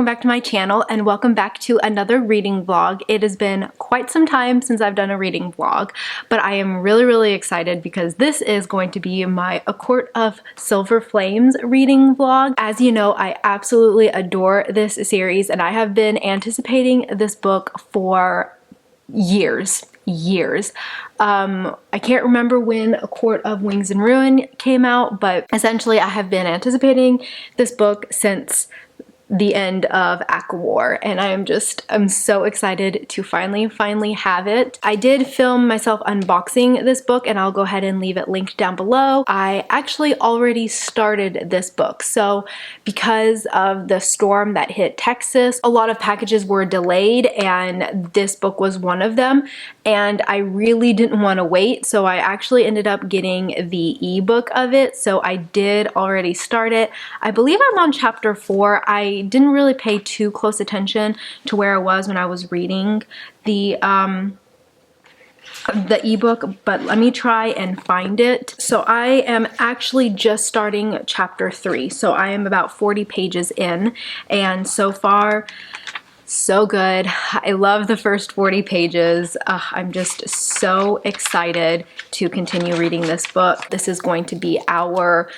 welcome back to my channel and welcome back to another reading vlog. It has been quite some time since I've done a reading vlog, but I am really excited because this is going to be my A Court of Silver Flames reading vlog. As you know, I absolutely adore this series and I have been anticipating this book for years. I can't remember when A Court of Wings and Ruin came out, but essentially I have been anticipating this book since the end of ACOSF, and I'm so excited to finally have it. I did film myself unboxing this book and I'll go ahead and leave it linked down below. I actually already started this book, so because of the storm that hit Texas, a lot of packages were delayed and this book was one of them, and I really didn't want to wait, so I actually ended up getting the ebook of it. So I did already start it. I believe I'm on chapter 4. I didn't really pay too close attention to where I was when I was reading the ebook, but let me try and find it. So I am actually just starting chapter 3, so I am about 40 pages in, and so far so good. I love the first 40 pages. I'm just so excited to continue reading this book. This is going to be our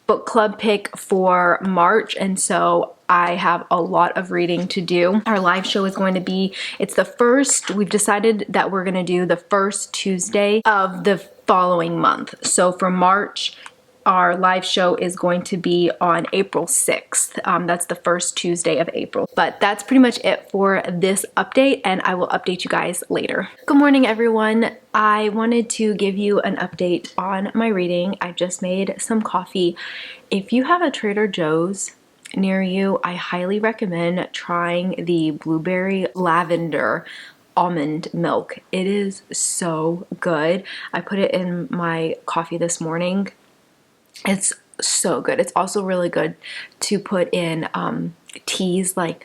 book club pick for March, and so I have a lot of reading to do. Our live show is going to be, we've decided that we're going to do the first Tuesday of the following month. So for March, our live show is going to be on April 6th. That's the first Tuesday of April. But that's pretty much it for this update, and I will update you guys later. Good morning, everyone. I wanted to give you an update on my reading. I just made some coffee. If you have a Trader Joe's near you, I highly recommend trying the blueberry lavender almond milk. It is so good. I put it in my coffee this morning. It's so good. It's also really good to put in teas, like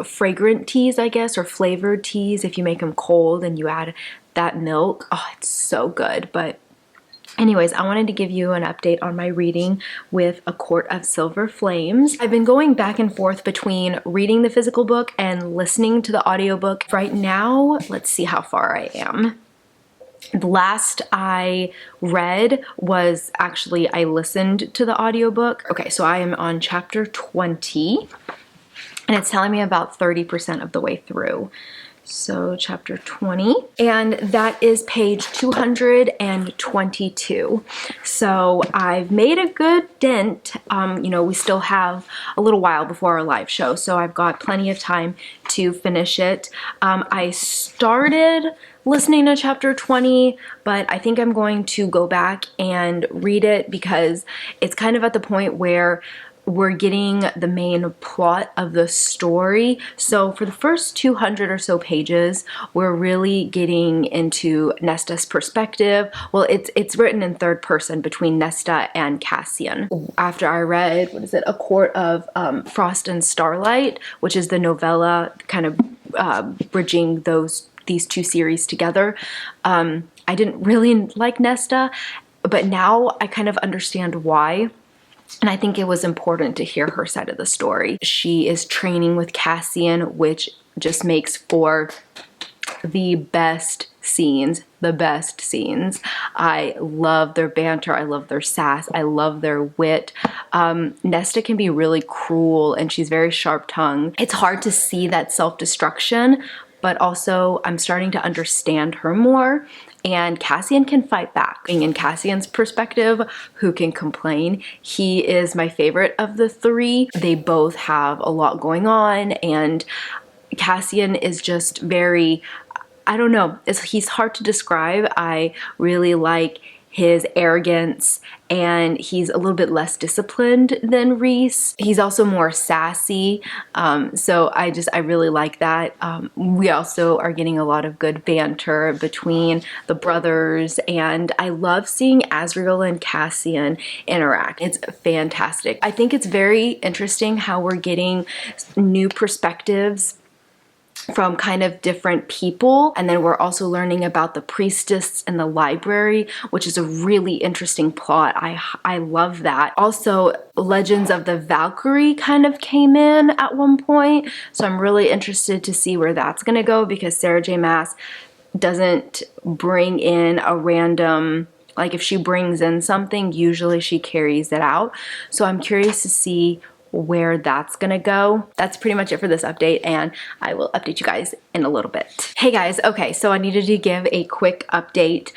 fragrant teas, I guess, or flavored teas if you make them cold and you add that milk. Oh, it's so good. But anyways, I wanted to give you an update on my reading with A Court of Silver Flames. I've been going back and forth between reading the physical book and listening to the audiobook. Right now, let's see how far I am. The last I read was actually I listened to the audiobook. Okay, so I am on chapter 20 and it's telling me about 30% of the way through. So chapter 20, and that is page 222. So I've made a good dent. You know, we still have a little while before our live show, so I've got plenty of time to finish it. I started listening to chapter 20, but I think I'm going to go back and read it because it's kind of at the point where we're getting the main plot of the story. So for the first 200 or so pages, we're really getting into Nesta's perspective. Well, it's written in third person between Nesta and Cassian. After I read, A Court of Frost and Starlight, which is the novella kind of bridging these two series together, I didn't really like Nesta, but now I kind of understand why. And I think it was important to hear her side of the story. She is training with Cassian, which just makes for the best scenes. I love their banter. I love their sass. I love their wit. Nesta can be really cruel and she's very sharp-tongued. It's hard to see that self-destruction, but also I'm starting to understand her more. And Cassian can fight back. In Cassian's perspective, who can complain? He is my favorite of the three. They both have a lot going on, and Cassian is just very, I don't know, he's hard to describe. I really like his arrogance, and he's a little bit less disciplined than Reese. He's also more sassy, so I really like that. We also are getting a lot of good banter between the brothers, and I love seeing Azriel and Cassian interact. It's fantastic. I think it's very interesting how we're getting new perspectives from kind of different people. And then we're also learning about the priestess in the library, which is a really interesting plot. I love that. Also, Legends of the Valkyrie kind of came in at one point, so I'm really interested to see where that's gonna go, because Sarah J Maas doesn't bring in a random, like if she brings in something, usually she carries it out. So I'm curious to see where that's gonna go. That's pretty much it for this update, and I will update you guys in a little bit. Hey guys, okay, so I needed to give a quick update.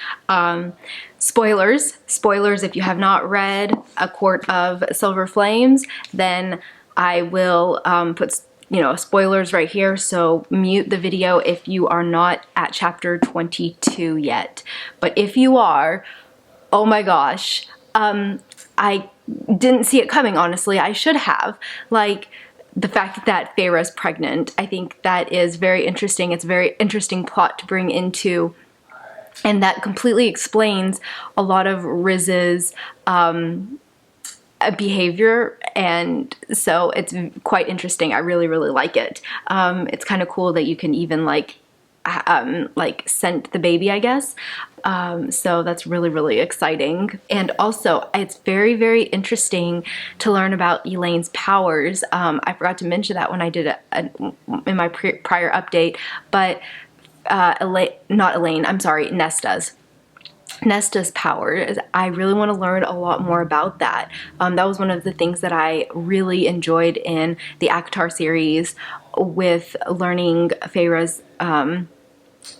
Spoilers if you have not read A Court of Silver Flames, then I will put spoilers right here, so mute the video if you are not at chapter 22 yet. But if you are, oh my gosh, I didn't see it coming, honestly. I should have. Like, the fact that Feyre's pregnant, I think that is very interesting. It's a very interesting plot to bring into, and that completely explains a lot of Riz's behavior, and so it's quite interesting. I really like it. It's kind of cool that you can even like scent the baby, I guess. So that's really exciting. And also, it's very interesting to learn about Elaine's powers. I forgot to mention that when I did in my prior update, but Nesta's powers. I really want to learn a lot more about that. That was one of the things that I really enjoyed in the ACOTAR series, with learning Feyre's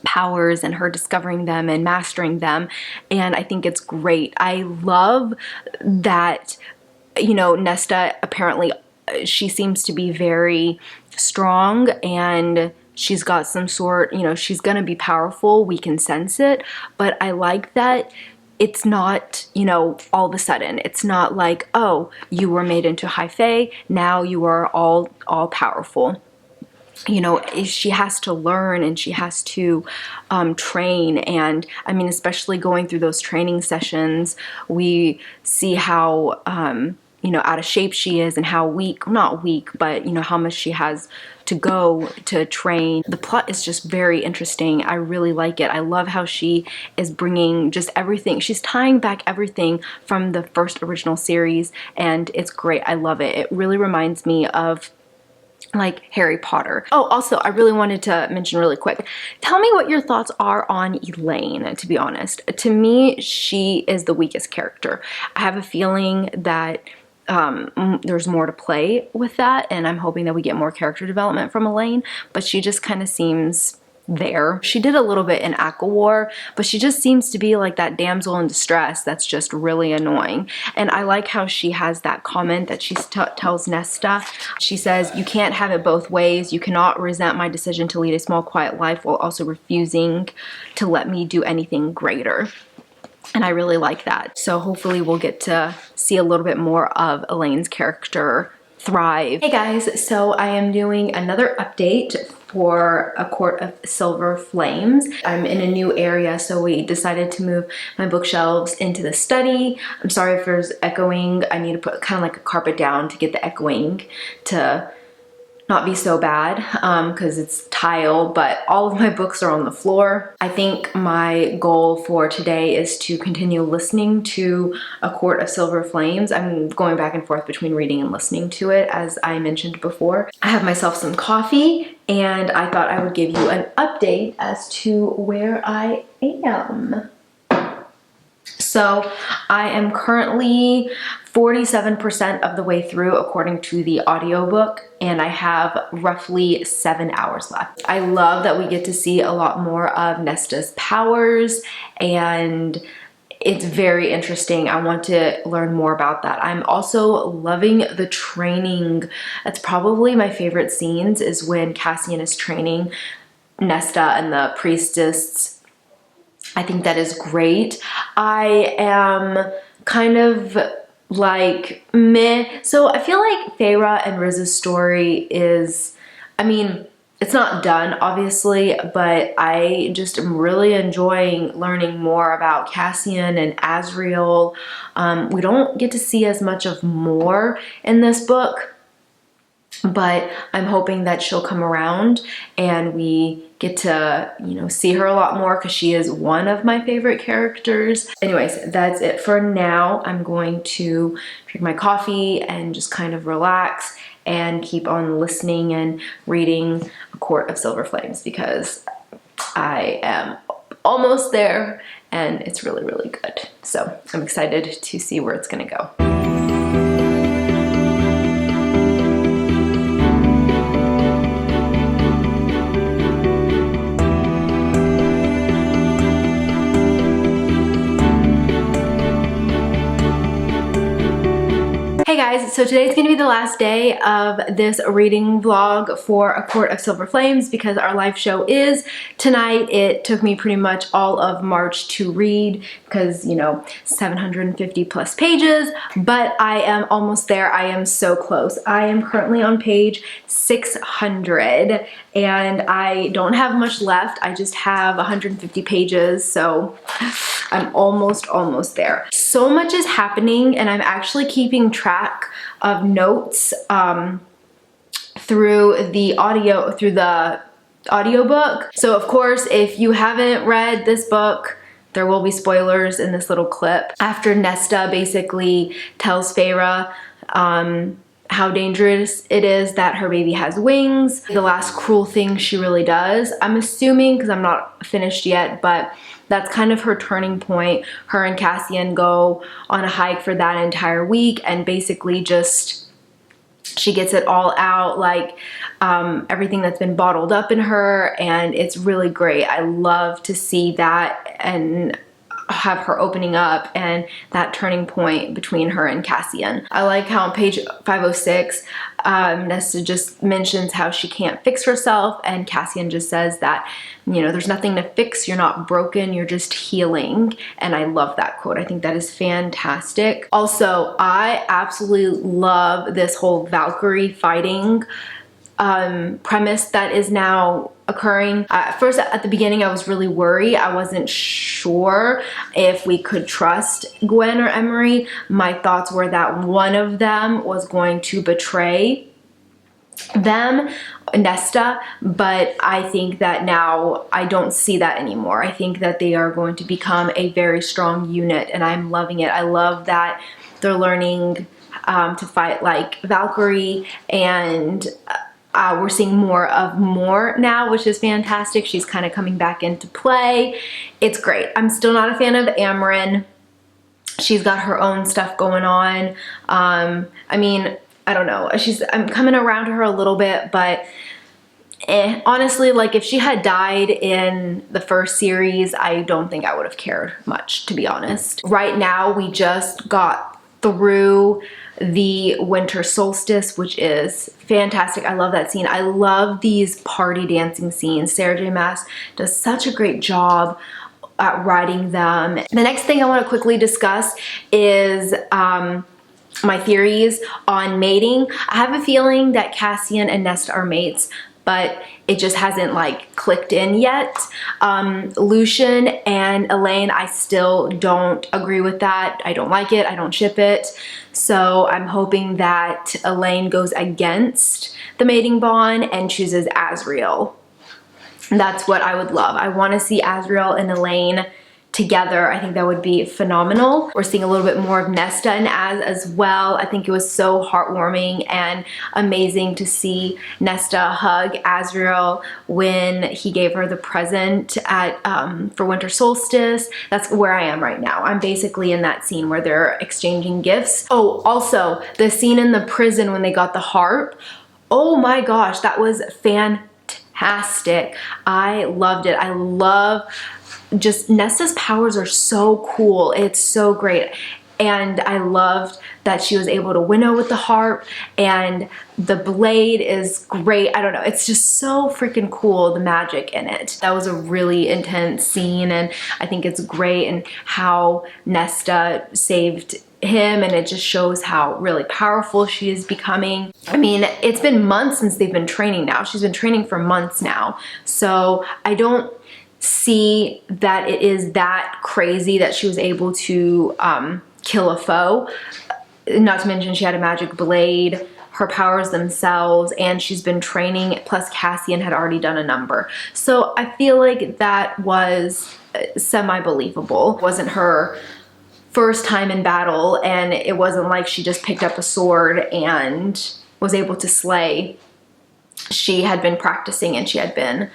powers and her discovering them and mastering them, and I think it's great. I love that, Nesta, apparently she seems to be very strong, and she's got some sort, she's gonna be powerful, we can sense it, but I like that it's not, all of a sudden. It's not like, oh, you were made into High Fae, now you are all powerful. She has to learn, and she has to train, and I mean, especially going through those training sessions, we see how out of shape she is, and how not weak, but how much she has to go to train. The plot is just very interesting. I really like it. I love how she is bringing just everything. She's tying back everything from the first original series, and it's great. I love it. It really reminds me of like Harry Potter. Oh, also, I really wanted to mention really quick, tell me what your thoughts are on Elaine, to be honest. To me, she is the weakest character. I have a feeling that there's more to play with that, and I'm hoping that we get more character development from Elaine, but she just kind of seems there. She did a little bit in ACOWAR, but she just seems to be like that damsel in distress that's just really annoying. And I like how she has that comment that she tells Nesta. She says, "You can't have it both ways. You cannot resent my decision to lead a small, quiet life while also refusing to let me do anything greater." And I really like that. So hopefully we'll get to see a little bit more of Elaine's character thrive. Hey guys, so I am doing another update for A Court of Silver Flames. I'm in a new area, so we decided to move my bookshelves into the study. I'm sorry if there's echoing. I need to put kind of like a carpet down to get the echoing to not be so bad, because it's tile, but all of my books are on the floor. I think my goal for today is to continue listening to A Court of Silver Flames. I'm going back and forth between reading and listening to it, as I mentioned before. I have myself some coffee, and I thought I would give you an update as to where I am. So I am currently 47% of the way through according to the audiobook, and I have roughly 7 hours left. I love that we get to see a lot more of Nesta's powers, and it's very interesting. I want to learn more about that. I'm also loving the training. That's probably my favorite scenes, is when Cassian is training Nesta and the priestess. I think that is great. I am kind of like meh. So I feel like Feyre and Riz's story is, I mean, it's not done obviously, but I just am really enjoying learning more about Cassian and Azriel. We don't get to see as much of more in this book. but I'm hoping that she'll come around and we get to, you know, see her a lot more because she is one of my favorite characters. Anyways, that's it for now. I'm going to drink my coffee and just kind of relax and keep on listening and reading A Court of Silver Flames because I am almost there and it's really, really good. So I'm excited to see where it's gonna go. Hey guys, so today's gonna be the last day of this reading vlog for A Court of Silver Flames because our live show is tonight. It took me pretty much all of March to read because, you know, 750 plus pages, but I am almost there. I am so close. I am currently on page 600 and I don't have much left. I just have 150 pages, so I'm almost there. So much is happening and I'm actually keeping track of notes through the audiobook. So of course, if you haven't read this book, there will be spoilers in this little clip. After Nesta basically tells Feyre how dangerous it is that her baby has wings, the last cruel thing she really does. I'm assuming, because I'm not finished yet, but that's kind of her turning point. Her and Cassian go on a hike for that entire week and basically just, she gets it all out, like everything that's been bottled up in her, and it's really great. I love to see that and have her opening up and that turning point between her and Cassian. I like how on page 506, Nesta just mentions how she can't fix herself and Cassian just says that, you know, there's nothing to fix, you're not broken, you're just healing. And I love that quote. I think that is fantastic. Also, I absolutely love this whole Valkyrie fighting premise that is now occurring. First, at the beginning, I was really worried. I wasn't sure if we could trust Gwen or Emery. My thoughts were that one of them was going to betray them, Nesta, but I think that now I don't see that anymore. I think that they are going to become a very strong unit and I'm loving it. I love that they're learning to fight like Valkyrie, and we're seeing more now, which is fantastic. She's kind of coming back into play. It's great. I'm still not a fan of Amryn. She's got her own stuff going on. I mean, I don't know. I'm coming around to her a little bit, but honestly, like if she had died in the first series, I don't think I would have cared much, to be honest. Right now, we just got through the winter solstice, which is fantastic. I love that scene. I love these party dancing scenes. Sarah J Maas does such a great job at writing them. The next thing I want to quickly discuss is my theories on mating. I have a feeling that Cassian and Nesta are mates, but it just hasn't like clicked in yet. Lucian and Elaine, I still don't agree with that. I don't like it. I don't ship it. So I'm hoping that Elaine goes against the mating bond and chooses Azriel. That's what I would love. I want to see Azriel and Elaine together. I think that would be phenomenal. We're seeing a little bit more of Nesta and Az as well. I think it was so heartwarming and amazing to see Nesta hug Azriel when he gave her the present at for winter solstice. That's where I am right now. I'm basically in that scene where they're exchanging gifts. Oh, also the scene in the prison when they got the harp. Oh my gosh, that was fantastic. I loved it. I love just Nesta's powers are so cool. It's so great. And I loved that she was able to winnow with the harp and the blade is great. I don't know. It's just so freaking cool, the magic in it. That was a really intense scene and I think it's great and how Nesta saved him, and it just shows how really powerful she is becoming. I mean, it's been months since they've been training now. She's been training for months now. So I don't see that it is that crazy that she was able to kill a foe. Not to mention she had a magic blade. her powers themselves, and she's been training, plus Cassian had already done a number. So I feel like that was semi-believable. It wasn't her first time in battle, and it wasn't like she just picked up a sword and was able to slay. She had been practicing, and she had been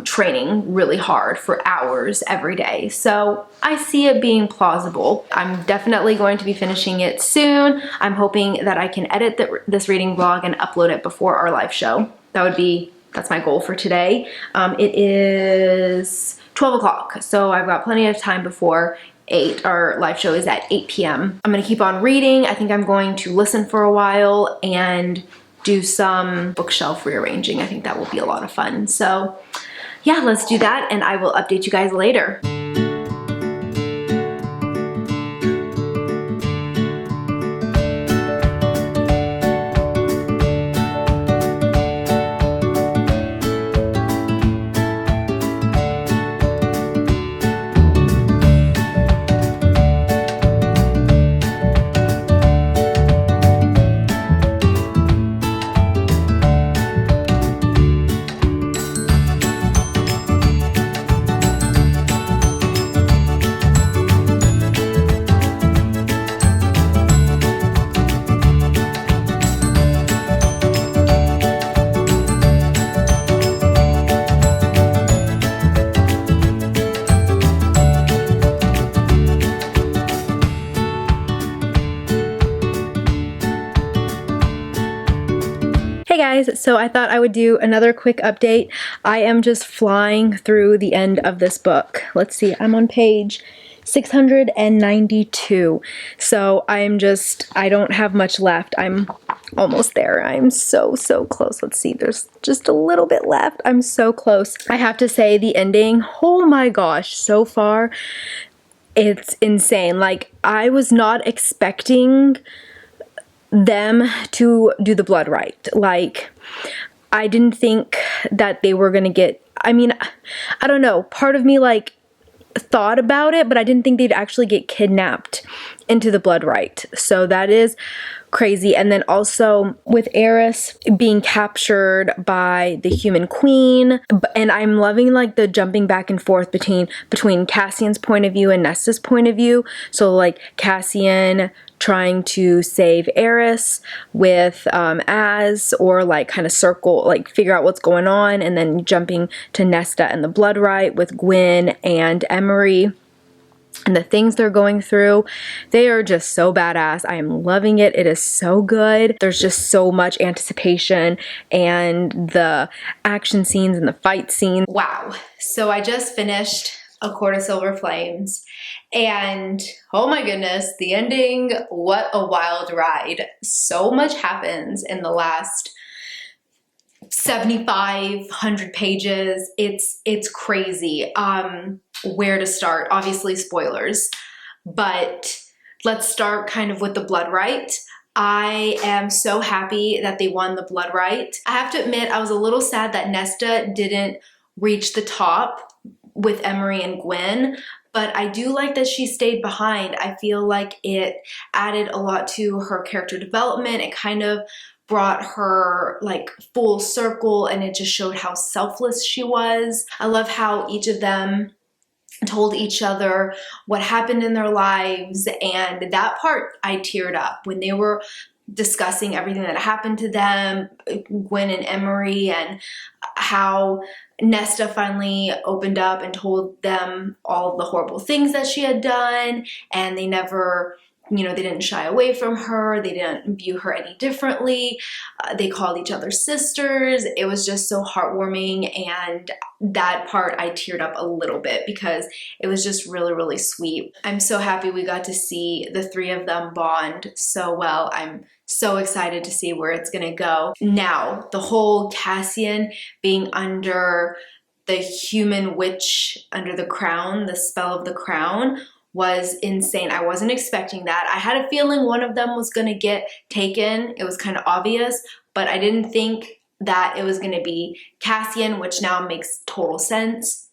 training really hard for hours every day. So I see it being plausible. I'm definitely going to be finishing it soon. I'm hoping that I can edit this reading vlog and upload it before our live show. That's my goal for today. It is 12 o'clock, so I've got plenty of time before 8. Our live show is at 8 p.m. I'm gonna keep on reading. I think I'm going to listen for a while and do some bookshelf rearranging. I think that will be a lot of fun. So yeah, let's do that, and I will update you guys later. Hey guys, so I thought I would do another quick update. I am just flying through the end of this book. Let's see, I'm on page 692. So I don't have much left. I'm almost there. I'm so close. Let's see, there's just a little bit left. I'm so close. I have to say the ending, oh my gosh, so far, it's insane. Like, I was not expecting them to do the blood right. Like, I didn't think that they were gonna get, I mean, I don't know, part of me like thought about it, but I didn't think they'd actually get kidnapped into the blood right. So that is crazy. And then also with Eris being captured by the human queen, and I'm loving like the jumping back and forth between Cassian's point of view and Nesta's point of view. So like Cassian trying to save Eris with Az, or like kind of circle, like figure out what's going on, and then jumping to Nesta and the blood right with Gwen and Emery. And the things they're going through, they are just so badass. I am loving it. It is so good. There's just so much anticipation, and the action scenes and the fight scenes. Wow. So I just finished A Court of Silver Flames, and oh my goodness, the ending, what a wild ride. So much happens in the last 7,500 pages. It's crazy. Where to start? Obviously spoilers, but let's start kind of with the blood right. I am so happy that they won the blood right. I have to admit, I was a little sad that Nesta didn't reach the top with Emery and Gwen, but I do like that she stayed behind. I feel like it added a lot to her character development. It kind of brought her like full circle, and it just showed how selfless she was. I love how each of them told each other what happened in their lives, and that part I teared up when they were discussing everything that happened to them, Gwen and Emery, and how Nesta finally opened up and told them all the horrible things that she had done, and they never, you know, they didn't shy away from her. They didn't view her any differently. They called each other sisters. It was just so heartwarming, and that part I teared up a little bit because it was just really sweet. I'm so happy we got to see the three of them bond so well. I'm so excited to see where it's gonna go. Now, the whole Cassian being under the human witch, under the crown, the spell of the crown, was insane. I wasn't expecting that. I had a feeling one of them was gonna get taken. It was kind of obvious, but I didn't think that it was gonna be Cassian, which now makes total sense.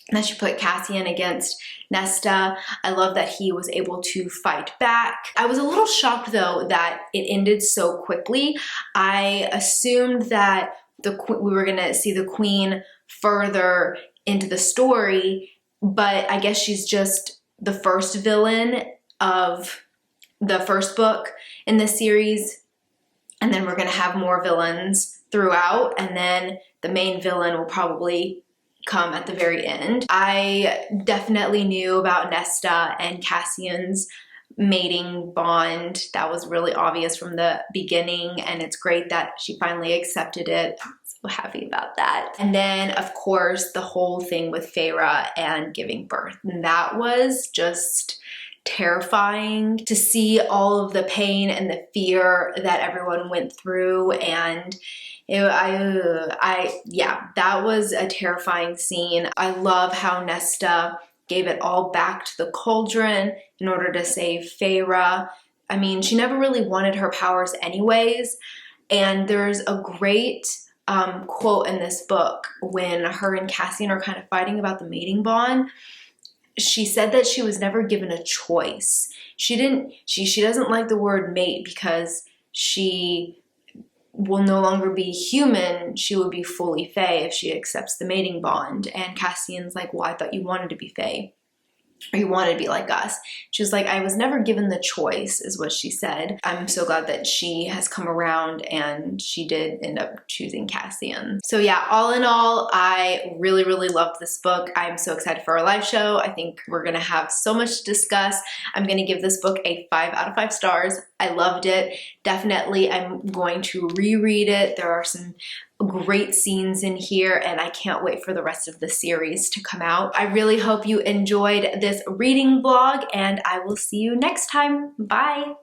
And then she put Cassian against Nesta. I love that he was able to fight back. I was a little shocked though that it ended so quickly. I assumed that we were gonna see the queen further into the story, but I guess she's just the first villain of the first book in this series. And then we're gonna have more villains throughout, and then the main villain will probably come at the very end. I definitely knew about Nesta and Cassian's mating bond. That was really obvious from the beginning, and it's great that she finally accepted it. I'm so happy about that. And then of course the whole thing with Feyre and giving birth, and that was just terrifying to see all of the pain and the fear that everyone went through. And yeah, that was a terrifying scene. I love how Nesta gave it all back to the cauldron in order to save Feyre. I mean, she never really wanted her powers anyways. And there's a great quote in this book when her and Cassian are kind of fighting about the mating bond. She said that she was never given a choice. She doesn't like the word mate because she will no longer be human. She would be fully Fae if she accepts the mating bond. And Cassian's like, well, I thought you wanted to be Fae, or you wanted to be like us. She was like, I was never given the choice, is what she said. I'm so glad that she has come around and she did end up choosing Cassian. So yeah, all in all, I really, really loved this book. I'm so excited for our live show. I think we're gonna have so much to discuss. I'm gonna give this book a 5 out of 5 stars. I loved it. Definitely, I'm going to reread it. There are some great scenes in here, and I can't wait for the rest of the series to come out. I really hope you enjoyed this reading vlog, and I will see you next time. Bye!